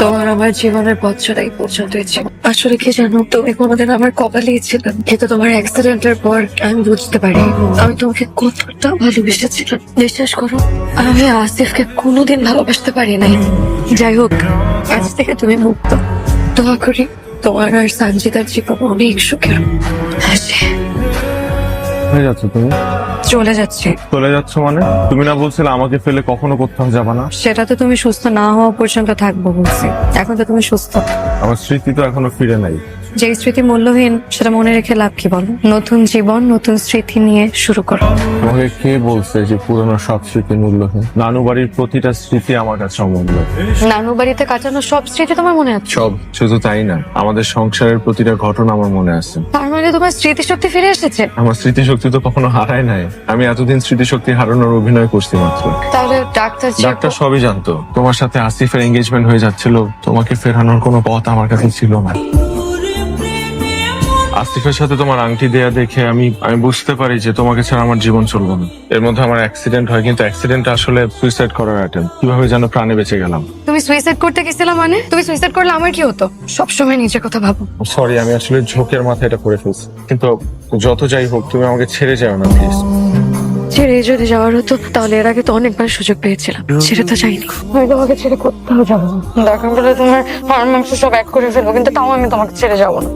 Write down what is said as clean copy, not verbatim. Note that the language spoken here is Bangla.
তোমার আমার জীবনের পথ চলা এই পর্যন্তই ছিল। আসলে কি জানো, তুমি কোনোদিন আমার কপালেই ছিলে, কিন্তু তোমার অ্যাক্সিডেন্টের পর আমি বুঝতে পারি আমি তোমাকে কতটা ভালোবেসেছিলাম। বিশ্বাস করো, আমি আসিফকে কোনোদিন ভালোবাসতে পারি নাই। যাই হোক, আজ থেকে তুমি মুক্ত। দোয়া করি তোমার আর সঞ্জিতার জীবন অনেক সুখের। হয়ে যাচ্ছ তুমি? চলে যাচ্ছি। চলে যাচ্ছ মানে? তুমি না বলছিলে আমাকে ফেলে কখনো কোথাও যাবা না? সেটা তো তুমি সুস্থ না হওয়া পর্যন্ত থাকবো বলছি, এখন তো তুমি সুস্থ। আমার স্মৃতি তো এখনো ফিরে নাই। যে স্মৃতি মূল্যহীন সেটা মনে রেখে লাভ কি বলো? নতুন জীবন নতুন স্মৃতি নিয়ে শুরু করো। তোমাকে কে বলছে যে পুরনো সব স্মৃতি মূল্যহীন? নানু বাড়ির প্রতিটা স্মৃতি আমার কাছে অমূল্য। নানু বাড়িতে কাটানো সব স্মৃতি তোমার মনে আছে? সব, শুধু তাই না, আমাদের সংসারের প্রতিটা ঘটনা আমার মনে আছে। তার মানে তোমার স্মৃতিশক্তি ফিরে এসেছে। আমার স্মৃতিশক্তি তো কখনো হারায় নাই। আমি এতদিন স্মৃতিশক্তি হারানোর অভিনয় করছি মাত্র। তাহলে ডাক্তার ডাক্তার সবই জানতো। তোমার সাথে আসিফের এঙ্গেজমেন্ট হয়ে যাচ্ছিল, তোমাকে ফেরানোর কোনো পথ আমার কাছে ছিল না। আসিফের সাথে তোমার আংটি দেয়া দেখে আমি বুঝতে পারি যে তোমাকে ছাড়া আমার জীবন চলবে না। এর মধ্যে আমার অ্যাক্সিডেন্ট হয়, কিন্তু অ্যাক্সিডেন্ট আসলে সুইসাইড করার অ্যাটেম্প। কিভাবে যেন প্রাণে বেঁচে গেলাম। তুমি সুইসাইড করতে গেছিলে মানে? তুমি সুইসাইড করলে আমার কি হতো? সবসময় নিজের কথা ভাবো। সরি, আমি আসলে ঝোঁকের মাথায় এটা করে ফেলছি। কিন্তু যত যাই হোক, তুমি আমাকে ছেড়ে যাও না প্লিজ। ছেড়ে যদি যাওয়ার হতো তাহলে এর আগে তো অনেকবার সুযোগ পেয়েছিলাম, ছেড়ে তো যাইনি। আমি তোমাকে ছেড়ে কোথাও যাবো না। দরকার পড়লে তোমার হাড় মাংস সব এক করে ফেলবো, কিন্তু তাও আমি তোমাকে ছেড়ে যাবো না।